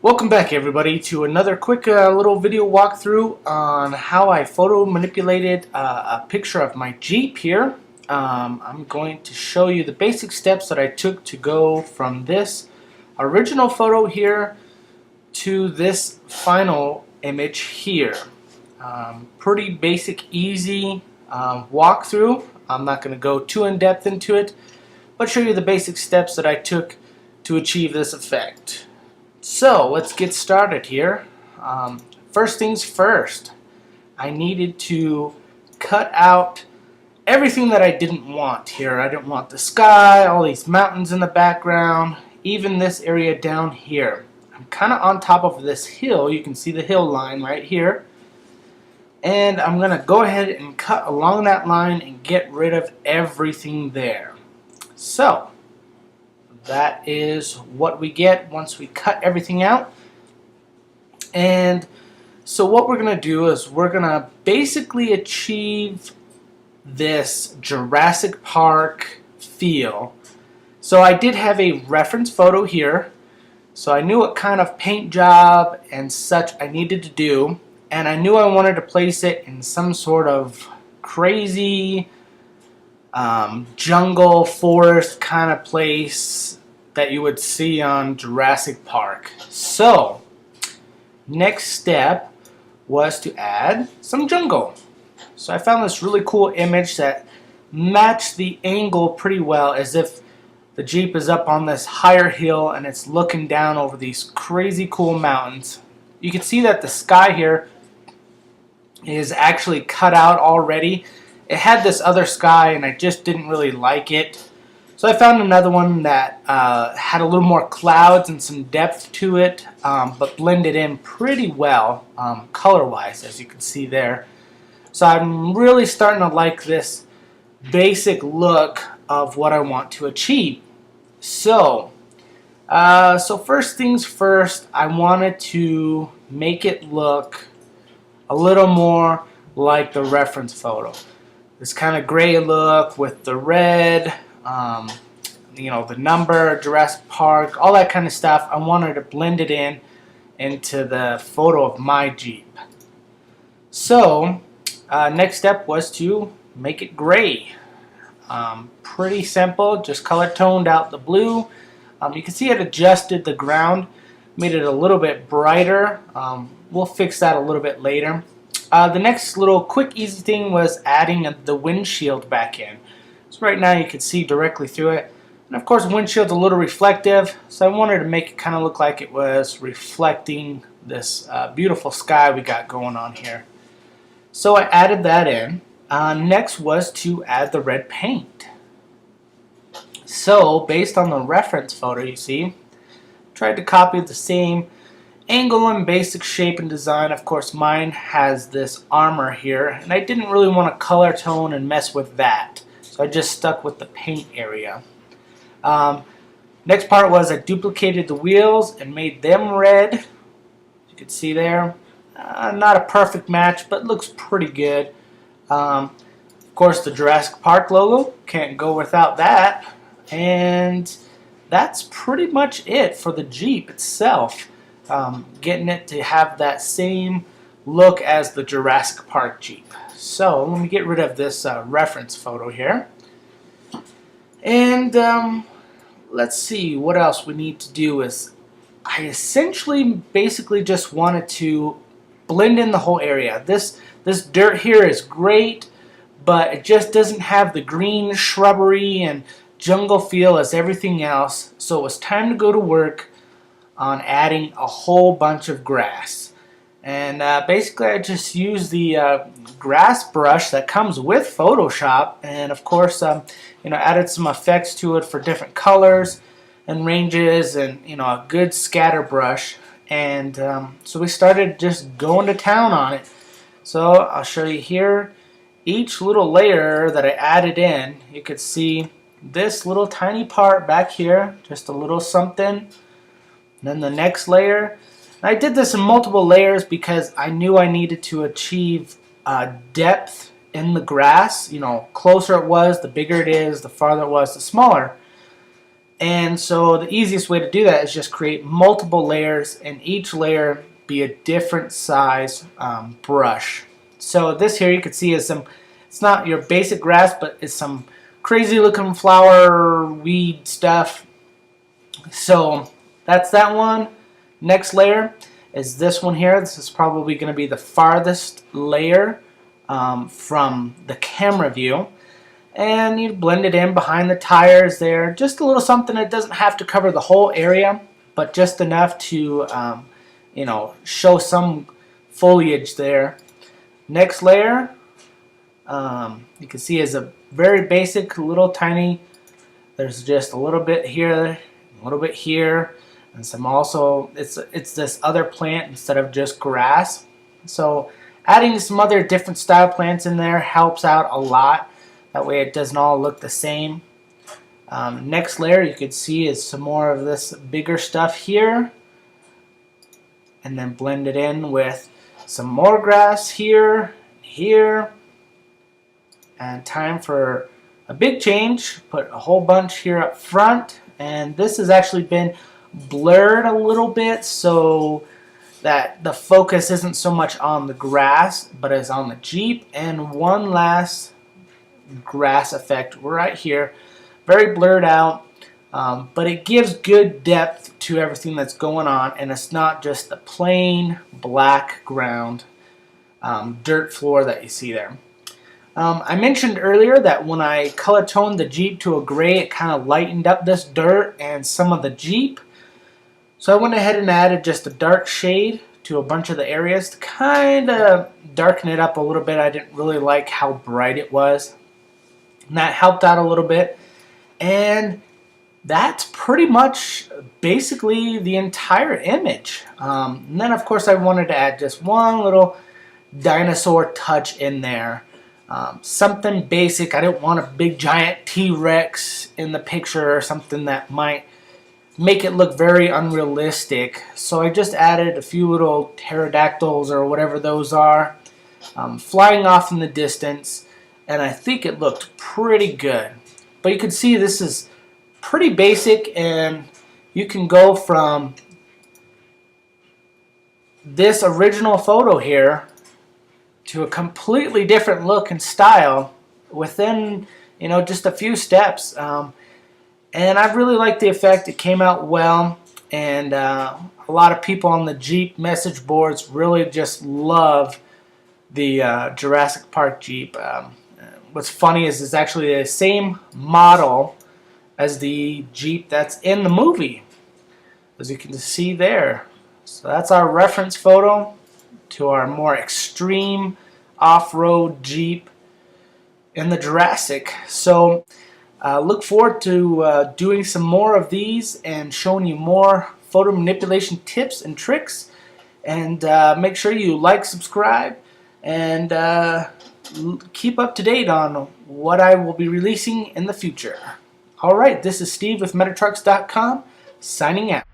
Welcome back everybody to another quick little video walkthrough on how I photo manipulated a picture of my Jeep here. I'm going to show you the basic steps that I took to go from this original photo here to this final image here. Pretty basic, easy walkthrough. I'm not going to go too in-depth into it, but show you the basic steps that I took to achieve this effect. So let's get started here. First things first, I needed to cut out everything that I didn't want here. I didn't want the sky, all these mountains in the background, even this area down here. I'm kind of on top of this hill. You can see the hill line right here. And I'm going to go ahead and cut along that line and get rid of everything there. So that is what we get once we cut everything out. And so what we're going to do is we're going to basically achieve this Jurassic Park feel. So I did have a reference photo here, so I knew what kind of paint job and such I needed to do, and I knew I wanted to place it in some sort of crazy jungle forest kind of place that you would see on Jurassic Park. So next step was to add some jungle. So I found this really cool image that matched the angle pretty well, as if the Jeep is up on this higher hill and it's looking down over these crazy cool mountains. You can see that the sky here is actually cut out already. It had this other sky and I just didn't really like it. So I found another one that had a little more clouds and some depth to it, but blended in pretty well color-wise, as you can see there. So I'm really starting to like this basic look of what I want to achieve. So first things first, I wanted to make it look a little more like the reference photo. This kind of gray look with the red, you know, the number, Jurassic Park, all that kind of stuff. I wanted to blend it into the photo of my Jeep. So next step was to make it gray. Pretty simple, just color toned out the blue. You can see it adjusted the ground, made it a little bit brighter. We'll fix that a little bit later. The next little quick easy thing was adding the windshield back in. So right now you can see directly through it. And of course the windshield's a little reflective, so I wanted to make it kind of look like it was reflecting this beautiful sky we got going on here. So I added that in. Next was to add the red paint. So based on the reference photo you see, tried to copy the same angle and basic shape and design. Of course mine has this armor here, and I didn't really want to color tone and mess with that. So I just stuck with the paint area. Next part was I duplicated the wheels and made them red. You can see there. Not a perfect match, but looks pretty good. Of course the Jurassic Park logo, can't go without that. And that's pretty much it for the Jeep itself. Getting it to have that same look as the Jurassic Park Jeep. So let me get rid of this reference photo here. And let's see what else we need to do. Is I essentially basically just wanted to blend in the whole area. This dirt here is great, but it just doesn't have the green shrubbery and jungle feel as everything else. So it was time to go to work on adding a whole bunch of grass. And basically I just used the grass brush that comes with Photoshop, and of course you know, added some effects to it for different colors and ranges, and you know, a good scatter brush. And so we started just going to town on it. So I'll show you here each little layer that I added in. You could see this little tiny part back here, just a little something. And then the next layer. I did this in multiple layers because I knew I needed to achieve depth in the grass. You know, closer it was, the bigger it is, the farther it was, the smaller. And so the easiest way to do that is just create multiple layers, and each layer be a different size brush. So this here you can see is some, it's not your basic grass, but it's some crazy looking flower weed stuff. So that's that one. Next layer is this one here. This is probably going to be the farthest layer from the camera view. And you blend it in behind the tires there. Just a little something that doesn't have to cover the whole area, but just enough to you know, show some foliage there. Next layer, you can see is a very basic little tiny, there's just a little bit here, a little bit here, and some also, it's this other plant instead of just grass. So adding some other different style plants in there helps out a lot. That way it doesn't all look the same. Next layer you can see is some more of this bigger stuff here. And then blend it in with some more grass here, here. And time for a big change. Put a whole bunch here up front. And this has actually been blurred a little bit so that the focus isn't so much on the grass, but is on the Jeep. And one last grass effect right here, very blurred out, but it gives good depth to everything that's going on, and it's not just the plain black ground dirt floor that you see there. I mentioned earlier that when I color toned the Jeep to a gray, it kind of lightened up this dirt and some of the Jeep. So I went ahead and added just a dark shade to a bunch of the areas to kind of darken it up a little bit. I didn't really like how bright it was. And that helped out a little bit. And that's pretty much basically the entire image. And then of course I wanted to add just one little dinosaur touch in there. Something basic. I didn't want a big giant T-Rex in the picture or something that might make it look very unrealistic. So I just added a few little pterodactyls or whatever those are flying off in the distance. And I think it looked pretty good. But you can see this is pretty basic, and you can go from this original photo here to a completely different look and style within, you know, just a few steps. And I really like the effect. It came out well, and a lot of people on the Jeep message boards really just love the Jurassic Park Jeep. What's funny is it's actually the same model as the Jeep that's in the movie, as you can see there. So that's our reference photo to our more extreme off-road Jeep in the Jurassic. So look forward to doing some more of these and showing you more photo manipulation tips and tricks. And make sure you like, subscribe, and keep up to date on what I will be releasing in the future. Alright, this is Steve with metatrox.com, signing out.